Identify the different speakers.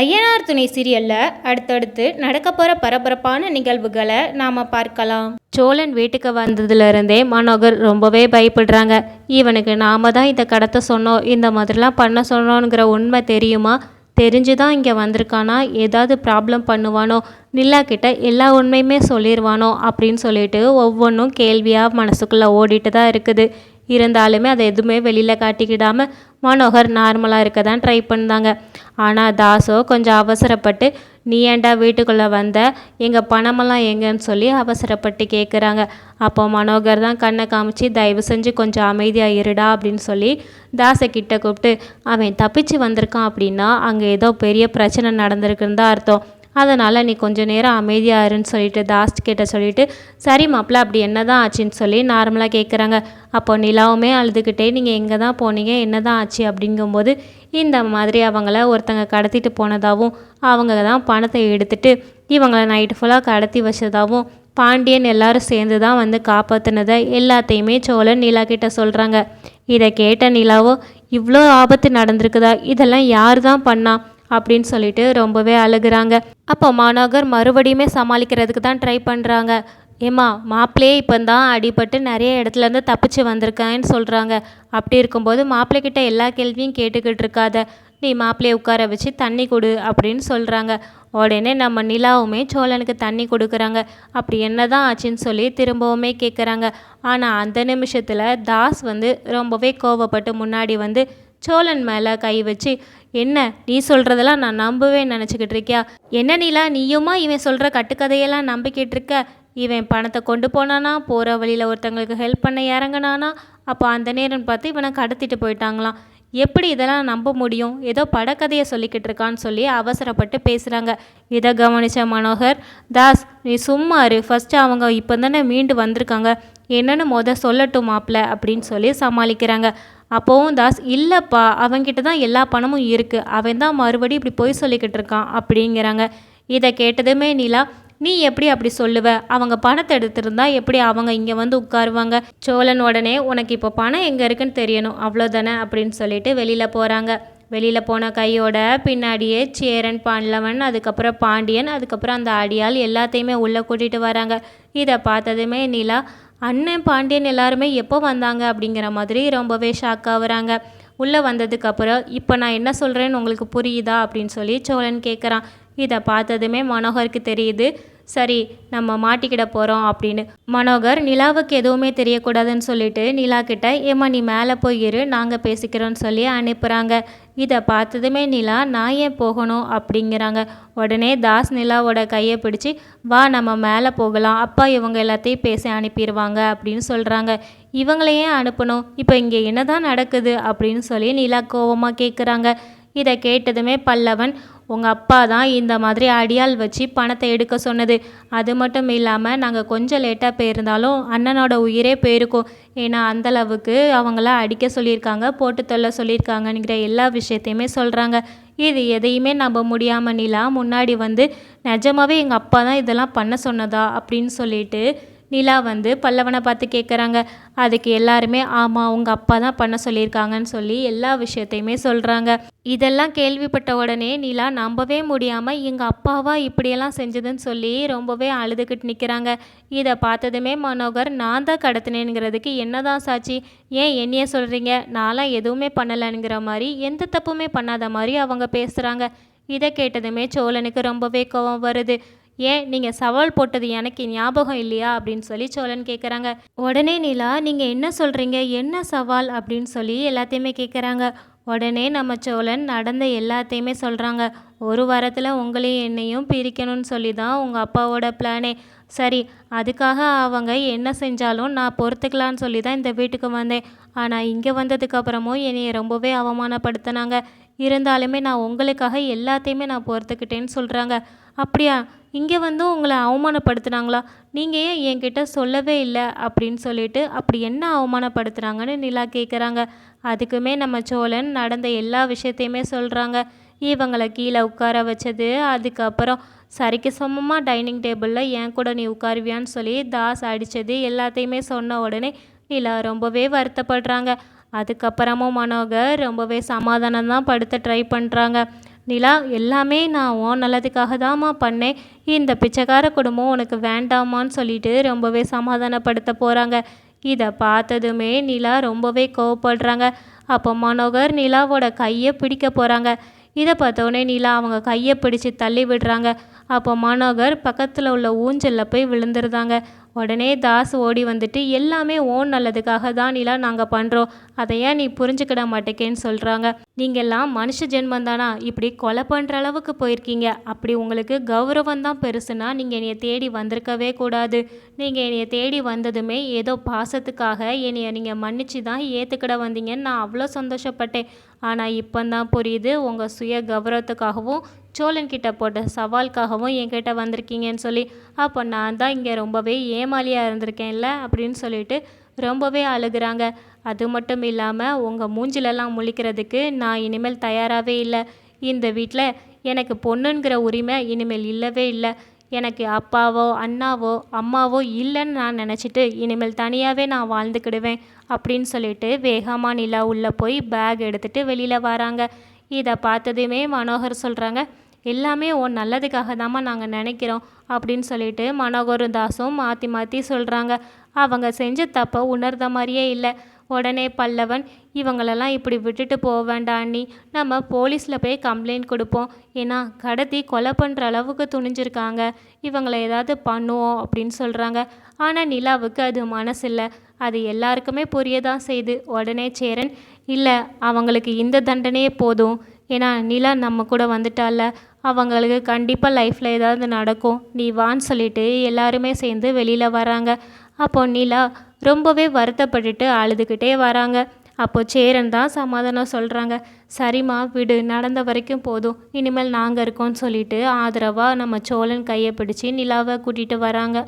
Speaker 1: ஐயனார் துணை சீரியலில் அடுத்தடுத்து நடக்க போகிற பரபரப்பான நிகழ்வுகளை நாம் பார்க்கலாம். சோழன் வீட்டுக்கு வந்ததுலேருந்தே மனோகர் ரொம்பவே பயப்படுறாங்க. இவனுக்கு நாம தான் இதை கடத்த சொன்னோம், இந்த மாதிரிலாம் பண்ண சொன்னோங்கிற உண்மை தெரியுமா? தெரிஞ்சு தான் இங்கே வந்திருக்கானா? ஏதாவது ப்ராப்ளம் பண்ணுவானோ? நிலா கிட்ட எல்லா உண்மையுமே சொல்லிடுவானோ அப்படின்னு சொல்லிட்டு ஒவ்வொன்றும் கேள்வியாக மனசுக்குள்ளே ஓடிட்டு தான் இருக்குது. இருந்தாலுமே அதை எதுவுமே வெளியில் காட்டிக்கிடாமல் மனோகர் நார்மலாக இருக்க தான் ட்ரை பண்ணாங்க. ஆனால் தாஸோ கொஞ்சம் அவசரப்பட்டு, நீ ஏன்டா வீட்டுக்குள்ளே வந்த, எங்கள் பணமெல்லாம் எங்கன்னு சொல்லி அவசரப்பட்டு கேட்குறாங்க. அப்போ மனோகர் தான் கண்ணை காமிச்சு, தயவு செஞ்சு கொஞ்சம் அமைதியாக இருடா அப்படின்னு சொல்லி தாஸை கிட்ட கூப்பிட்டு, அவன் தப்பிச்சு வந்திருக்கான் அப்படின்னா அங்கே ஏதோ பெரிய பிரச்சனை நடந்திருக்குன்னு தான் அர்த்தம். அதனால் நீ கொஞ்சம் நேரம் அமைதியாக இருன்னு சொல்லிட்டு தாஸ் கிட்ட சொல்லிவிட்டு, சரி மாப்பிள்ள அப்படி என்ன தான் ஆச்சுன்னு சொல்லி நார்மலாக கேட்குறாங்க. அப்போ நிலாவுமே அழுதுகிட்டே, நீங்கள் எங்கே தான் போனீங்க, என்ன தான் ஆச்சு அப்படிங்கும்போது, இந்த மாதிரி அவங்கள ஒருத்தங்க கடத்திட்டு போனதாகவும் அவங்க தான் பணத்தை எடுத்துகிட்டு இவங்களை நைட்டு ஃபுல்லாக கடத்தி வச்சதாகவும் பாண்டியன் எல்லாரும் சேர்ந்து தான் வந்து காப்பாற்றினதை எல்லாத்தையுமே சோழன் நிலா கிட்ட சொல்கிறாங்க. இதை கேட்ட நிலாவோ, இவ்வளோ ஆபத்து நடந்திருக்குதா, இதெல்லாம் யார் தான் பண்ணா அப்படின்னு சொல்லிட்டு ரொம்பவே அழுகுறாங்க. அப்போ மனோகர் மறுபடியுமே சமாளிக்கிறதுக்கு தான் ட்ரை பண்ணுறாங்க. ஏம்மா, மாப்பிள்ளையே இப்போ தான் அடிபட்டு நிறைய இடத்துலேருந்து தப்பிச்சு வந்திருக்கான்னு சொல்கிறாங்க. அப்படி இருக்கும்போது மாப்பிள்ளைக்கிட்ட எல்லா கேள்வியும் கேட்டுக்கிட்டு இருக்காத, நீ மாப்பிள்ளையை உட்கார வச்சு தண்ணி கொடு அப்படின்னு சொல்கிறாங்க. உடனே நம்ம நிலாவுமே சோழனுக்கு தண்ணி கொடுக்குறாங்க. அப்படி என்ன தான் ஆச்சுன்னு சொல்லி திரும்பவுமே கேட்குறாங்க. ஆனால் அந்த நிமிஷத்தில் தாஸ் வந்து ரொம்பவே கோவப்பட்டு முன்னாடி வந்து சோழன் மேலே கை வச்சு, என்ன நீ சொல்கிறதெல்லாம் நான் நம்பவே நினச்சிக்கிட்டு இருக்கியா? என்ன நிலா, நீயுமா இவன் சொல்கிற கட்டுக்கதையெல்லாம் நம்பிக்கிட்டு இருக்க? இவன் பணத்தை கொண்டு போனானா, போகிற வழியில் ஒருத்தங்களுக்கு ஹெல்ப் பண்ண இறங்கினானா, அப்போ அந்த நேரம் பார்த்து இவனை கடத்திட்டு போயிட்டாங்களாம். எப்படி இதெல்லாம் நம்ப முடியும்? ஏதோ படக்கதையை சொல்லிக்கிட்டு இருக்கான்னு சொல்லி அவசரப்பட்டு பேசுகிறாங்க. இதை கவனித்த மனோகர், தாஸ் நீ சும்மா இரு, ஃபஸ்ட்டு அவங்க இப்போ தானே மீண்டு வந்திருக்காங்க, என்னென்னு சொல்லட்டும் மாப்பிள்ள அப்படின்னு சொல்லி சமாளிக்கிறாங்க. அப்போவும் தாஸ், இல்லைப்பா அவன்கிட்ட தான் எல்லா பணமும் இருக்குது, அவன் தான் மறுபடியும் இப்படி பொய் சொல்லிக்கிட்டு இருக்கான் அப்படிங்கிறாங்க. இதை கேட்டதுமே நிலா, நீ எப்படி அப்படி சொல்லுவ? அவங்க பணத்தை எடுத்திருந்தா எப்படி அவங்க இங்கே வந்து உட்காருவாங்க? சோழன் உடனே, உனக்கு இப்போ பணம் எங்கே இருக்குன்னு தெரியணும் அவ்வளோதானே அப்படின்னு சொல்லிட்டு வெளியில் போகிறாங்க. வெளியில் போன கையோட பின்னாடியே சேரன், பல்லவன், அதுக்கப்புறம் பாண்டியன், அதுக்கப்புறம் அந்த அடியால் எல்லாத்தையுமே உள்ளே கூட்டிகிட்டு வராங்க. இதை பார்த்ததுமே நிலா, அண்ணன் பாண்டியன் எல்லாருமே எப்போ வந்தாங்க அப்படிங்கிற மாதிரி ரொம்பவே ஷாக் ஆகுறாங்க. உள்ளே வந்ததுக்கப்புறம், இப்போ நான் என்ன சொல்கிறேன்னு உங்களுக்கு புரியுதா அப்படின்னு சொல்லி சோழன் கேட்குறான். இதை பார்த்ததுமே மனோகருக்கு தெரியுது, சரி நம்ம மாட்டிக்கிட போகிறோம் அப்படின்னு. மனோகர் நிலாவுக்கு எதுவுமே தெரியக்கூடாதுன்னு சொல்லிட்டு நிலா கிட்ட, ஏம்மா நீ மேலே போய் இரு, நாங்கள் பேசிக்கிறோன்னு சொல்லி அனுப்புகிறாங்க. இதை பார்த்ததுமே நிலா, நான் ஏன் போகணும் அப்படிங்கிறாங்க. உடனே தாஸ் நிலாவோட கையை பிடிச்சி, வா நம்ம மேலே போகலாம், அப்பா இவங்க எல்லாத்தையும் பேசி அனுப்பிடுவாங்க அப்படின்னு சொல்கிறாங்க. இவங்களையே அனுப்பணும், இப்போ இங்கே என்ன தான் நடக்குது அப்படின்னு சொல்லி நிலா கோவமாக கேட்குறாங்க. இதை கேட்டதுமே பல்லவன், உங்கள் அப்பா தான் இந்த மாதிரி அடியால் வச்சு பணத்தை எடுக்க சொன்னது. அது மட்டும் இல்லாமல் நாங்கள் கொஞ்சம் லேட்டாக போயிருந்தாலும் அண்ணனோட உயிரே போயிருக்கும். ஏன்னா அந்தளவுக்கு அவங்கள அடிக்க சொல்லியிருக்காங்க, போட்டு தொல்ல சொல்லியிருக்காங்கங்கிற எல்லா விஷயத்தையுமே சொல்கிறாங்க. இது எதையுமே நம்ப முடியாமல் நிலா முன்னாடி வந்து, நிஜமாவே எங்கள் அப்பா தான் இதெல்லாம் பண்ண சொன்னதா அப்படின்னு சொல்லிட்டு நிலா வந்து பல்லவனை பார்த்து கேட்குறாங்க. அதுக்கு எல்லாருமே, ஆமாம் உங்கள் அப்பா தான் பண்ண சொல்லியிருக்காங்கன்னு சொல்லி எல்லா விஷயத்தையுமே சொல்கிறாங்க. இதெல்லாம் கேள்விப்பட்ட உடனே நிலா நம்பவே முடியாமல், எங்கள் அப்பாவா இப்படியெல்லாம் செஞ்சதுன்னு சொல்லி ரொம்பவே அழுதுகிட்டு நிற்கிறாங்க. இதை பார்த்ததுமே மனோகர், நான் தான் கடத்தினேங்கிறதுக்கு என்ன தான் சாட்சி? ஏன் என்னையே சொல்கிறீங்க? நான்லாம் எதுவுமே பண்ணலைங்கிற மாதிரி, எந்த தப்புமே பண்ணாத மாதிரி அவங்க பேசுகிறாங்க. இதை கேட்டதுமே சோழனுக்கு ரொம்பவே கோபம் வருது. ஏன் நீங்கள் சவால் போட்டது எனக்கு ஞாபகம் இல்லையா அப்படின்னு சொல்லி சோழன் கேட்குறாங்க. உடனே நிலா, நீங்கள் என்ன சொல்கிறீங்க, என்ன சவால் அப்படின்னு சொல்லி எல்லாத்தையுமே கேட்குறாங்க. உடனே நம்ம சோழன் நடந்த எல்லாத்தையுமே சொல்கிறாங்க. ஒரு வாரத்தில் உங்களையும் என்னையும் பிரிக்கணும்னு சொல்லி தான் உங்கள் அப்பாவோட பிளானே. சரி, அதுக்காக அவங்க என்ன செஞ்சாலும் நான் பொறுத்துக்கலான்னு சொல்லி தான் இந்த வீட்டுக்கு வந்தேன். ஆனால் இங்கே வந்ததுக்கப்புறமும் என்னை ரொம்பவே அவமானப்படுத்தினாங்க. இருந்தாலுமே நான் உங்களுக்காக எல்லாத்தையுமே நான் பொறுத்துக்கிட்டேன்னு சொல்கிறாங்க. அப்படியா, இங்கே வந்து உங்களை அவமானப்படுத்துனாங்களா? நீங்கள் ஏன் என்கிட்ட சொல்லவே இல்லை அப்படின்னு சொல்லிட்டு, அப்படி என்ன அவமானப்படுத்துனாங்கன்னு நிலா கேட்குறாங்க. அதுக்குமே நம்ம சோழன் நடந்த எல்லா விஷயத்தையுமே சொல்கிறாங்க. இவங்களை கீழே உட்கார வச்சது, அதுக்கப்புறம் சரிக்கு சமமாக டைனிங் டேபிளில் என் கூட நீ உட்காருவியான்னு சொல்லி தாஸ் அடித்தது எல்லாத்தையுமே சொன்ன உடனே நிலா ரொம்பவே வருத்தப்படுறாங்க. அதுக்கப்புறமும் மனோகர் ரொம்பவே சமாதானம் தான் படுத்த ட்ரை பண்ணுறாங்க. நிலா எல்லாமே நான் உன் நல்லதுக்காக தாம்மா பண்ணேன், இந்த பிச்சைக்கார குடும்பம் உனக்கு வேண்டாமான்னு சொல்லிட்டு ரொம்பவே சமாதானப்படுத்த போகிறாங்க. இதை பார்த்ததுமே நிலா ரொம்பவே கோவப்படுறாங்க. அப்போ மனோகர் நிலாவோட கையை பிடிக்க போகிறாங்க. இதை பார்த்தோடனே நிலா அவங்க கையை பிடிச்சி தள்ளி விடுறாங்க. அப்போ மனோகர் பக்கத்தில் உள்ள ஊஞ்சலில் போய் விழுந்துருந்தாங்க. உடனே தாஸ் ஓடி வந்துட்டு எல்லாமே ஓன் நல்லதுக்காக தான் நிலா நாங்கள் பண்ணுறோம், அதையா நீ புரிஞ்சுக்கிட மாட்டேக்கேன்னு சொல்கிறாங்க. நீங்கள்லாம் மனுஷ ஜென்மம் தானா, இப்படி கொலை பண்ணுற அளவுக்கு போயிருக்கீங்க. அப்படி உங்களுக்கு கௌரவம் தான் பெருசுனா நீங்கள் என்னைய தேடி வந்திருக்கவே கூடாது. நீங்கள் என்னைய தேடி வந்ததுமே ஏதோ பாசத்துக்காக என்னைய நீங்கள் மன்னிச்சு தான் ஏற்றுக்கிட வந்தீங்கன்னு நான் அவ்வளோ சந்தோஷப்பட்டேன். ஆனால் இப்போந்தான் புரியுது, உங்கள் சுய கௌரவத்துக்காகவும் சோழன்கிட்ட போட்ட சவாலுக்காகவும் என்கிட்ட வந்திருக்கீங்கன்னு சொல்லி. அப்போ நான் தான் இங்கே ரொம்பவே ஏமாளியாக இருந்திருக்கேன்ல அப்படின்னு சொல்லிட்டு ரொம்பவே அழுகுறாங்க. அது மட்டும் இல்லாமல் உங்கள் மூஞ்சிலெல்லாம் முழிக்கிறதுக்கு நான் இனிமேல் தயாராகவே இல்லை. இந்த வீட்டில் எனக்கு பொண்ணுங்கிற உரிமை இனிமேல் இல்லவே இல்லை. எனக்கு அப்பாவோ அண்ணாவோ அம்மாவோ இல்லைன்னு நான் நினச்சிட்டு இனிமேல் தனியாகவே நான் வாழ்ந்துக்கிடுவேன் அப்படின்னு சொல்லிட்டு வேகமாக நிலா உள்ளே போய் பேக் எடுத்துகிட்டு வெளியில் வராங்க. இதை பார்த்ததுமே மனோகர் சொல்கிறாங்க, எல்லாமே உன் நல்லதுக்காக தாம்மா நாங்கள் நினைக்கிறோம் அப்படின்னு சொல்லிட்டு மனோகரும் தாஸும் மாற்றி மாற்றி சொல்கிறாங்க. அவங்க செஞ்ச தப்பை உணர்ந்த மாதிரியே இல்லை. உடனே பல்லவன், இவங்களெல்லாம் இப்படி விட்டுட்டு போக வேண்டாம் அண்ணி, நம்ம போலீஸில் போய் கம்ப்ளைண்ட் கொடுப்போம். ஏன்னா கடத்தி கொலை பண்ணுற அளவுக்கு துணிஞ்சிருக்காங்க, இவங்களை ஏதாவது பண்ணுவோம் அப்படின்னு சொல்கிறாங்க. ஆனால் நிலாவுக்கு அது மனசில்லை. அது எல்லாருக்குமே புரிய தான் செய்யுது. உடனே சேரன், இல்லை அவங்களுக்கு இந்த தண்டனையே போதும், ஏன்னா நிலா நம்ம கூட வந்துட்டால, அவங்களுக்கு கண்டிப்பாக லைஃப்பில் ஏதாவது நடக்கும், நீ வான்னு சொல்லிட்டு எல்லாருமே சேர்ந்து வெளியில் வராங்க. அப்போ நிலா ரொம்பவே வருத்தப்பட்டுட்டு அழுதுகிட்டே வராங்க. அப்போ சேரன் தான் சமாதானம் சொல்கிறாங்க. சரிம்மா விடு, நடந்த வரைக்கும் போதும், இனிமேல் நாங்கள் இருக்கோம்னு சொல்லிட்டு ஆதரவாக நம்ம சோழன் கையை பிடிச்சி நிலாவை கூட்டிகிட்டு வராங்க.